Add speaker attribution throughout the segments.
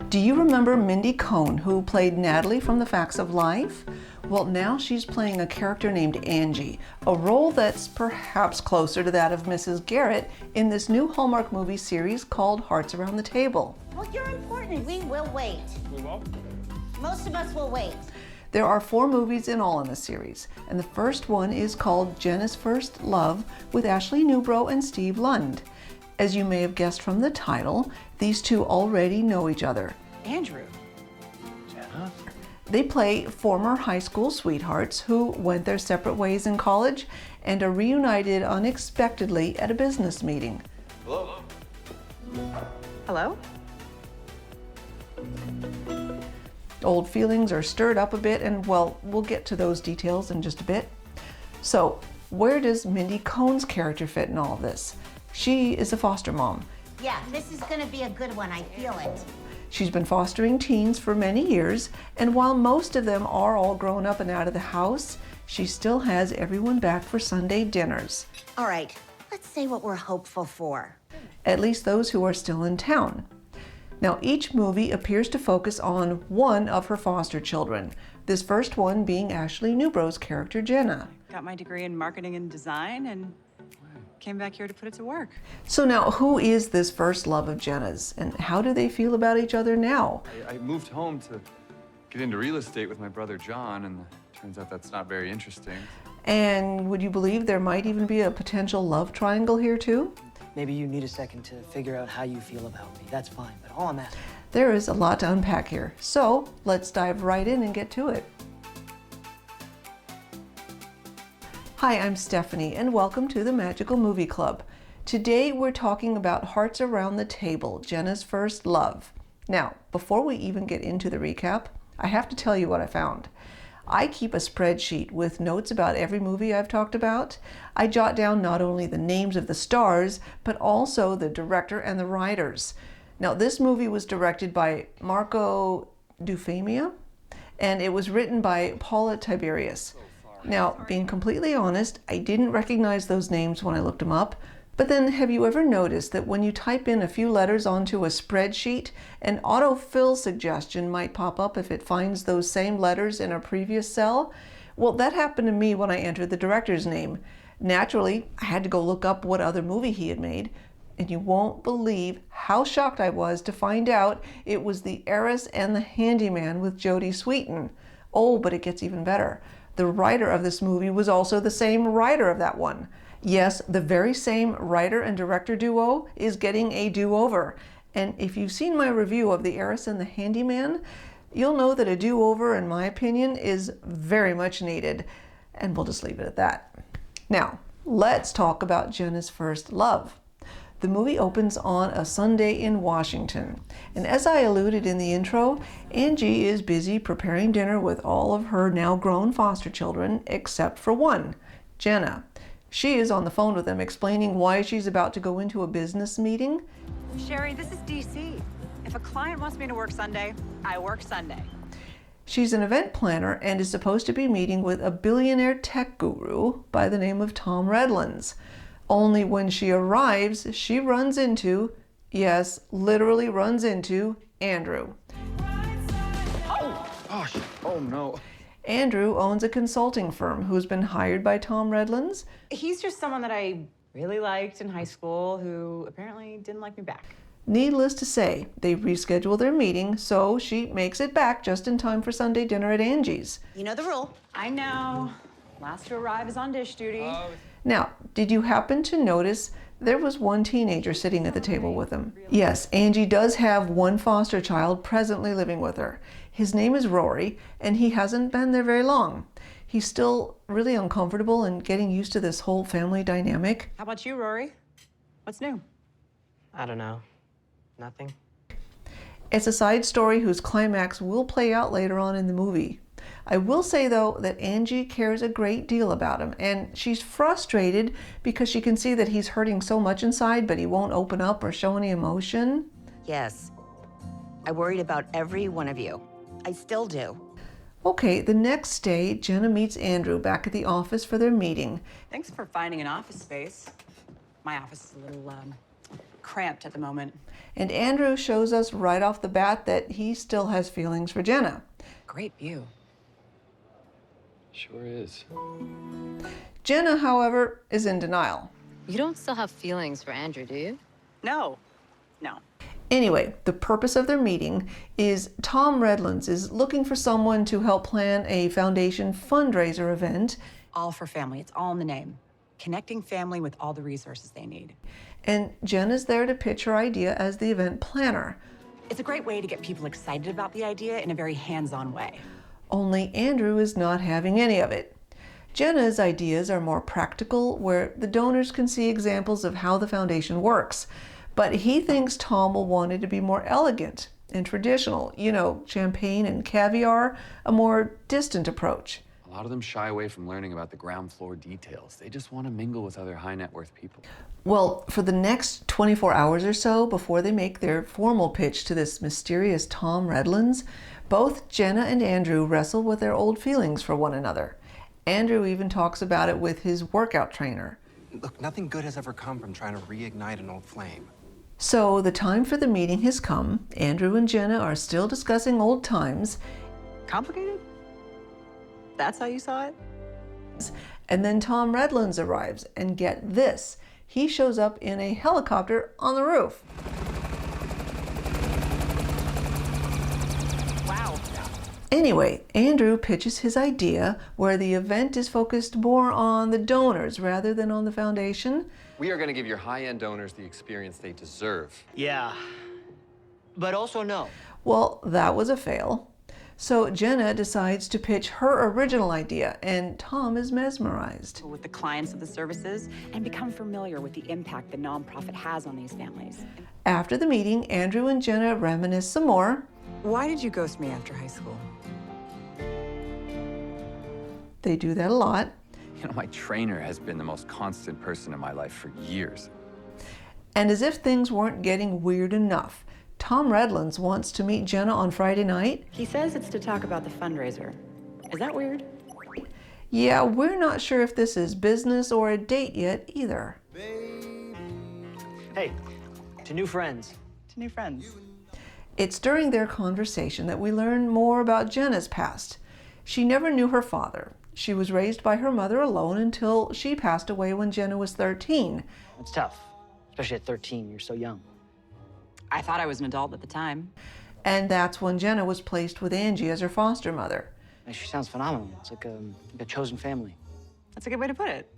Speaker 1: Do you remember Mindy Cohn, who played Natalie from The Facts of Life? Well, now she's playing a character named Angie, a role that's perhaps closer to that of Mrs. Garrett in this new Hallmark movie series called Hearts Around the Table.
Speaker 2: Well, you're important. We will wait.
Speaker 3: We will?
Speaker 2: Most of us will wait.
Speaker 1: There are 4 movies in all in the series, and the first one is called Jenna's First Love with Ashley Newbrough and Steve Lund. As you may have guessed from the title, these two already know each other.
Speaker 3: Andrew. Jenna?
Speaker 1: They play former high school sweethearts who went their separate ways in college and are reunited unexpectedly at a business meeting.
Speaker 3: Hello?
Speaker 4: Hello?
Speaker 1: Old feelings are stirred up a bit, and well, we'll get to those details in just a bit. So, where does Mindy Cohn's character fit in all of this? She is a foster mom.
Speaker 2: Yeah, this is going to be a good one. I feel it.
Speaker 1: She's been fostering teens for many years, and while most of them are all grown up and out of the house, she still has everyone back for Sunday dinners.
Speaker 2: All right, let's say what we're hopeful for.
Speaker 1: At least those who are still in town. Now, each movie appears to focus on one of her foster children, this first one being Ashley Newbrough's character, Jenna.
Speaker 4: Got my degree in marketing and design and came back here to put it to work.
Speaker 1: So now, who is this first love of Jenna's, and how do they feel about each other now?
Speaker 3: I moved home to get into real estate with my brother John, and it turns out that's not very interesting.
Speaker 1: And would you believe there might even be a potential love triangle here too?
Speaker 5: Maybe you need a second to figure out how you feel about me. That's fine, but all I'm asking.
Speaker 1: There is a lot to unpack here, so let's dive right in and get to it. Hi, I'm Stephanie, and welcome to the Magical Movie Club. Today we're talking about Hearts Around the Table, Jenna's First Love. Now, before we even get into the recap, I have to tell you what I found. I keep a spreadsheet with notes about every movie I've talked about. I jot down not only the names of the stars, but also the director and the writers. Now, this movie was directed by Deufmia, and it was written by Paula Tiberius. Now, being completely honest, I didn't recognize those names when I looked them up. But then, have you ever noticed that when you type in a few letters onto a spreadsheet, an autofill suggestion might pop up if it finds those same letters in a previous cell? Well, that happened to me when I entered the director's name. Naturally, I had to go look up what other movie he had made, and you won't believe how shocked I was to find out it was The Heiress and the Handyman with Jodie Sweetin. Oh, but it gets even better. The writer of this movie was also the same writer of that one. Yes, the very same writer and director duo is getting a do-over. And if you've seen my review of The Heiress and the Handyman, you'll know that a do-over, in my opinion, is very much needed. And we'll just leave it at that. Now, let's talk about Jenna's First Love. The movie opens on a Sunday in Washington. And as I alluded in the intro, Angie is busy preparing dinner with all of her now grown foster children, except for one, Jenna. She is on the phone with them explaining why she's about to go into a business meeting.
Speaker 4: Sherry, this is DC. If a client wants me to work Sunday, I work Sunday.
Speaker 1: She's an event planner and is supposed to be meeting with a billionaire tech guru by the name of Tom Redlands. Only when she arrives, she runs into, yes, literally runs into, Andrew.
Speaker 3: Oh! Gosh, oh no.
Speaker 1: Andrew owns a consulting firm who's been hired by Tom Redlands.
Speaker 4: He's just someone that I really liked in high school who apparently didn't like me back.
Speaker 1: Needless to say, they reschedule their meeting, so she makes it back just in time for Sunday dinner at Angie's.
Speaker 2: You know the rule.
Speaker 4: I know. Last to arrive is on dish duty.
Speaker 1: Now, did you happen to notice there was one teenager sitting at the table with them? Yes, Angie does have one foster child presently living with her. His name is Rory, and he hasn't been there very long. He's still really uncomfortable and getting used to this whole family dynamic.
Speaker 4: How about you, Rory? What's new?
Speaker 5: I don't know. Nothing.
Speaker 1: It's a side story whose climax will play out later on in the movie. I will say, though, that Angie cares a great deal about him, and she's frustrated because she can see that he's hurting so much inside, but he won't open up or show any emotion.
Speaker 2: Yes. I worried about every one of you. I still do.
Speaker 1: Okay, the next day, Jenna meets Andrew back at the office for their meeting.
Speaker 4: Thanks for finding an office space. My office is a little cramped at the moment.
Speaker 1: And Andrew shows us right off the bat that he still has feelings for Jenna.
Speaker 4: Great view.
Speaker 3: Sure is.
Speaker 1: Jenna, however, is in denial.
Speaker 6: You don't still have feelings for Andrew, do you?
Speaker 4: No.
Speaker 1: Anyway, the purpose of their meeting is Tom Redlands is looking for someone to help plan a foundation fundraiser event.
Speaker 4: All for family. It's all in the name. Connecting family with all the resources they need.
Speaker 1: And Jenna's there to pitch her idea as the event planner.
Speaker 4: It's a great way to get people excited about the idea in a very hands-on way.
Speaker 1: Only Andrew is not having any of it. Jenna's ideas are more practical, where the donors can see examples of how the foundation works. But he thinks Tom will want it to be more elegant and traditional. You know, champagne and caviar, a more distant approach.
Speaker 3: A lot of them shy away from learning about the ground floor details. They just want to mingle with other high net worth people.
Speaker 1: Well, for the next 24 hours or so before they make their formal pitch to this mysterious Tom Redlands, both Jenna and Andrew wrestle with their old feelings for one another. Andrew even talks about it with his workout trainer.
Speaker 7: Look, nothing good has ever come from trying to reignite an old flame.
Speaker 1: So the time for the meeting has come. Andrew and Jenna are still discussing old times.
Speaker 4: Complicated? That's how you saw it?
Speaker 1: And then Tom Redlands arrives, and get this, he shows up in a helicopter on the roof.
Speaker 4: Wow.
Speaker 1: Anyway, Andrew pitches his idea where the event is focused more on the donors rather than on the foundation.
Speaker 8: We are going to give your high-end donors the experience they deserve.
Speaker 5: Yeah. But also no.
Speaker 1: Well, that was a fail. So Jenna decides to pitch her original idea, and Tom is mesmerized.
Speaker 4: With the clients of the services and become familiar with the impact the nonprofit has on these families.
Speaker 1: After the meeting, Andrew and Jenna reminisce some more.
Speaker 4: Why did you ghost me after high school?
Speaker 1: They do that a lot.
Speaker 3: You know, my trainer has been the most constant person in my life for years.
Speaker 1: And as if things weren't getting weird enough, Tom Redlands wants to meet Jenna on Friday night.
Speaker 4: He says it's to talk about the fundraiser. Is that weird?
Speaker 1: Yeah, we're not sure if this is business or a date yet either.
Speaker 5: Hey, to new friends.
Speaker 4: To new friends.
Speaker 1: It's during their conversation that we learn more about Jenna's past. She never knew her father. She was raised by her mother alone until she passed away when Jenna was 13.
Speaker 5: It's tough, especially at 13. You're so young.
Speaker 4: I thought I was an adult at the time.
Speaker 1: And that's when Jenna was placed with Angie as her foster mother.
Speaker 5: She sounds phenomenal. It's like a chosen family.
Speaker 4: That's a good way to put it.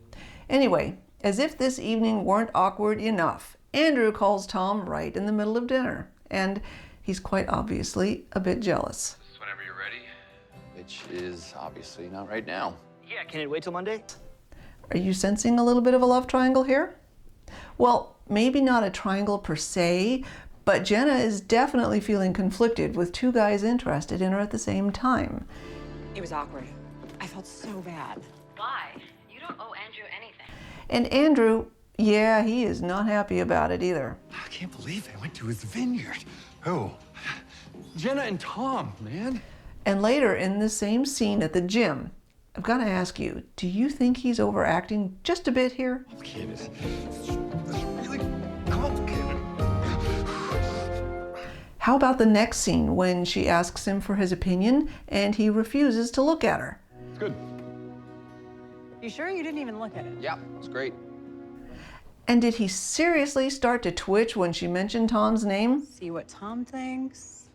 Speaker 1: Anyway, as if this evening weren't awkward enough, Andrew calls Tom right in the middle of dinner, and he's quite obviously a bit jealous.
Speaker 3: Just whenever you're ready, which is obviously not right now.
Speaker 5: Yeah, can it wait till Monday?
Speaker 1: Are you sensing a little bit of a love triangle here? Well, maybe not a triangle per se, but Jenna is definitely feeling conflicted with two guys interested in her at the same time.
Speaker 4: It was awkward. I felt so bad.
Speaker 6: Why? You don't owe Andrew anything.
Speaker 1: And Andrew, yeah, he is not happy about it either.
Speaker 3: I can't believe they went to his vineyard. Who? Jenna and Tom, man.
Speaker 1: And later in the same scene at the gym, I've got to ask you, do you think he's overacting just a bit here?
Speaker 3: Kid, it's really complicated.
Speaker 1: How about the next scene when she asks him for his opinion and he refuses to look at her?
Speaker 3: It's good.
Speaker 4: You sure you didn't even look at it?
Speaker 8: Yeah, it's great.
Speaker 1: And did he seriously start to twitch when she mentioned Tom's name?
Speaker 4: See what Tom thinks.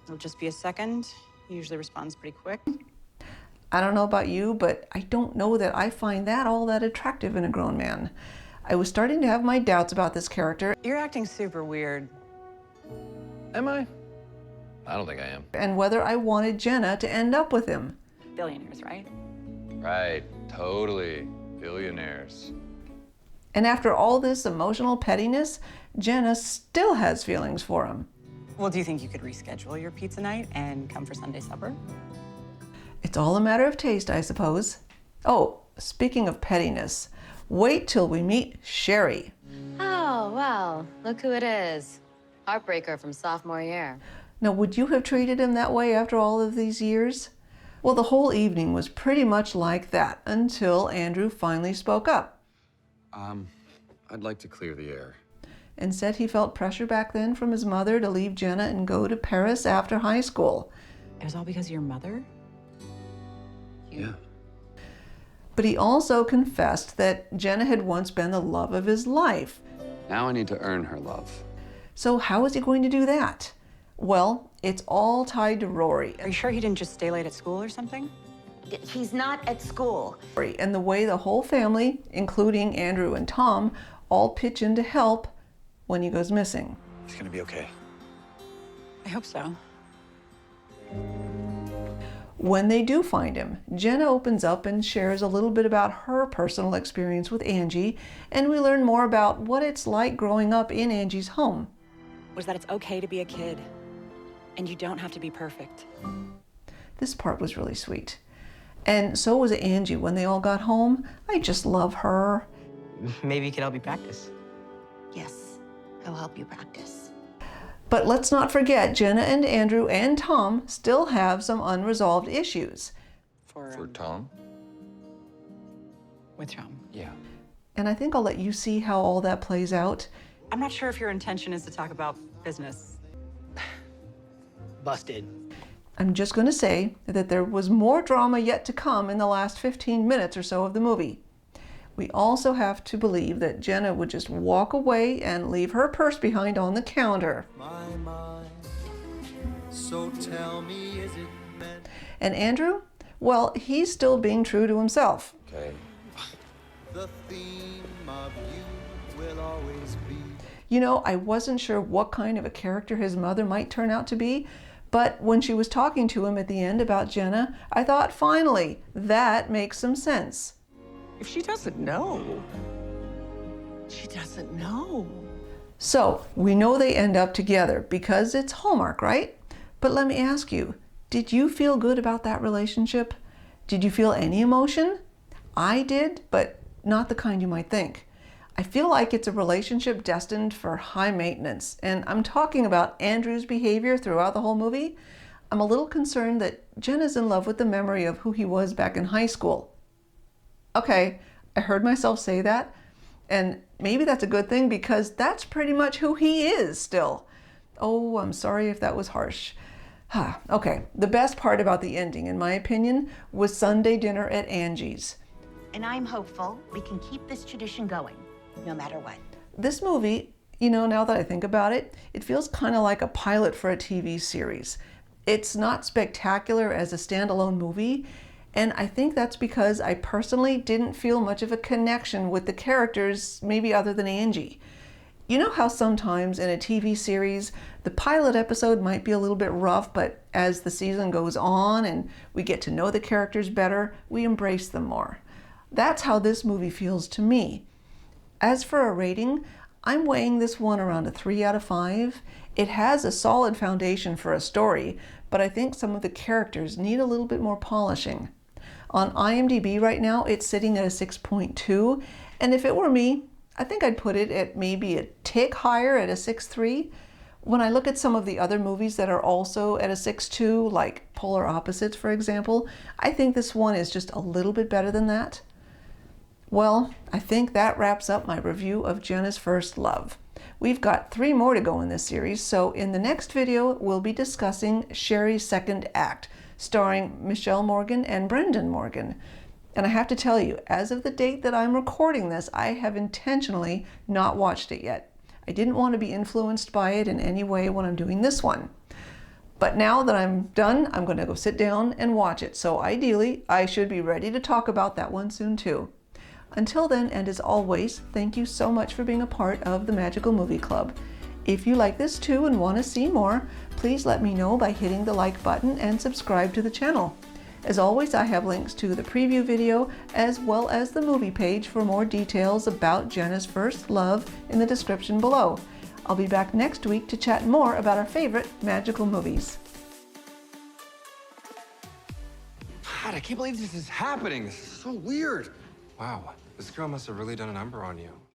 Speaker 4: It'll just be a second. He usually responds pretty quick.
Speaker 1: I don't know about you, but I don't know that I find that all that attractive in a grown man. I was starting to have my doubts about this character
Speaker 4: You're acting super weird.
Speaker 8: Am I? I don't think I am.
Speaker 1: and whether I wanted Jenna to end up with him.
Speaker 4: Billionaires, right?
Speaker 8: Right, totally. Billionaires.
Speaker 1: And after all this emotional pettiness, Jenna still has feelings for him.
Speaker 4: Well, do you think you could reschedule your pizza night and come for Sunday supper?
Speaker 1: It's all a matter of taste, I suppose. Oh, speaking of pettiness, wait till we meet Sherry.
Speaker 6: Oh, well, look who it is. Heartbreaker from sophomore year.
Speaker 1: Now, would you have treated him that way after all of these years? Well, the whole evening was pretty much like that until Andrew finally spoke up.
Speaker 3: I'd like to clear the air.
Speaker 1: and said he felt pressure back then from his mother to leave Jenna and go to Paris after high school.
Speaker 4: It was all because of your mother?
Speaker 8: Yeah.
Speaker 1: But he also confessed that Jenna had once been the love of his life.
Speaker 3: Now I need to earn her love.
Speaker 1: So how is he going to do that? Well, it's all tied to Rory.
Speaker 4: Are you sure he didn't just stay late at school or something?
Speaker 2: He's not at school.
Speaker 1: And the way the whole family, including Andrew and Tom, all pitch in to help when he goes missing.
Speaker 8: He's gonna be okay.
Speaker 4: I hope so.
Speaker 1: When they do find him, Jenna opens up and shares a little bit about her personal experience with Angie, and we learn more about what it's like growing up in Angie's home.
Speaker 4: Was that it's okay to be a kid, and you don't have to be perfect.
Speaker 1: This part was really sweet. And so was Angie when they all got home. I just love her.
Speaker 5: Maybe he could help you practice.
Speaker 2: Yes, he'll help you practice.
Speaker 1: But let's not forget, Jenna and Andrew and Tom still have some unresolved issues.
Speaker 3: For Tom?
Speaker 4: With Tom.
Speaker 3: Yeah.
Speaker 1: And I think I'll let you see how all that plays out.
Speaker 4: I'm not sure if your intention is to talk about business.
Speaker 5: Busted.
Speaker 1: I'm just going to say that there was more drama yet to come in the last 15 minutes or so of the movie. We also have to believe that Jenna would just walk away and leave her purse behind on the counter.
Speaker 9: My mind. So tell me, is it meant?
Speaker 1: And Andrew? Well, he's still being true to himself.
Speaker 3: Okay.
Speaker 9: The theme of you will always be.
Speaker 1: You know, I wasn't sure what kind of a character his mother might turn out to be, but when she was talking to him at the end about Jenna, I thought, finally, that makes some sense.
Speaker 10: If she doesn't know, she doesn't know.
Speaker 1: So, we know they end up together because it's Hallmark, right? But let me ask you, did you feel good about that relationship? Did you feel any emotion? I did, but not the kind you might think. I feel like it's a relationship destined for high maintenance, and I'm talking about Andrew's behavior throughout the whole movie. I'm a little concerned that Jenna's in love with the memory of who he was back in high school. Okay, I heard myself say that, and maybe that's a good thing because that's pretty much who he is still. Oh, I'm sorry if that was harsh. Okay, the best part about the ending, in my opinion, was Sunday dinner at Angie's.
Speaker 2: And I'm hopeful we can keep this tradition going, no matter what.
Speaker 1: This movie, you know, now that I think about it, it feels kind of like a pilot for a TV series. It's not spectacular as a standalone movie, and I think that's because I personally didn't feel much of a connection with the characters, maybe other than Angie. You know how sometimes in a TV series, the pilot episode might be a little bit rough, but as the season goes on and we get to know the characters better, we embrace them more. That's how this movie feels to me. As for a rating, I'm weighing this one around a 3 out of 5. It has a solid foundation for a story, but I think some of the characters need a little bit more polishing. On IMDb right now, it's sitting at a 6.2, and if it were me, I think I'd put it at maybe a tick higher at a 6.3. When I look at some of the other movies that are also at a 6.2, like Polar Opposites, for example, I think this one is just a little bit better than that. Well, I think that wraps up my review of Jenna's First Love. We've got 3 more to go in this series, so in the next video, we'll be discussing Sherry's Second Act, starring Michelle Morgan and Brendan Morgan. And I have to tell you, as of the date that I'm recording this, I have intentionally not watched it yet. I didn't want to be influenced by it in any way when I'm doing this one. But now that I'm done, I'm going to go sit down and watch it. So ideally, I should be ready to talk about that one soon too. Until then, and as always, thank you so much for being a part of the Magical Movie Club. If you like this too and want to see more, please let me know by hitting the like button and subscribe to the channel. As always, I have links to the preview video as well as the movie page for more details about Jenna's First Love in the description below. I'll be back next week to chat more about our favorite magical movies.
Speaker 7: God, I can't believe this is happening. This is so weird. Wow, this girl must have really done a number on you.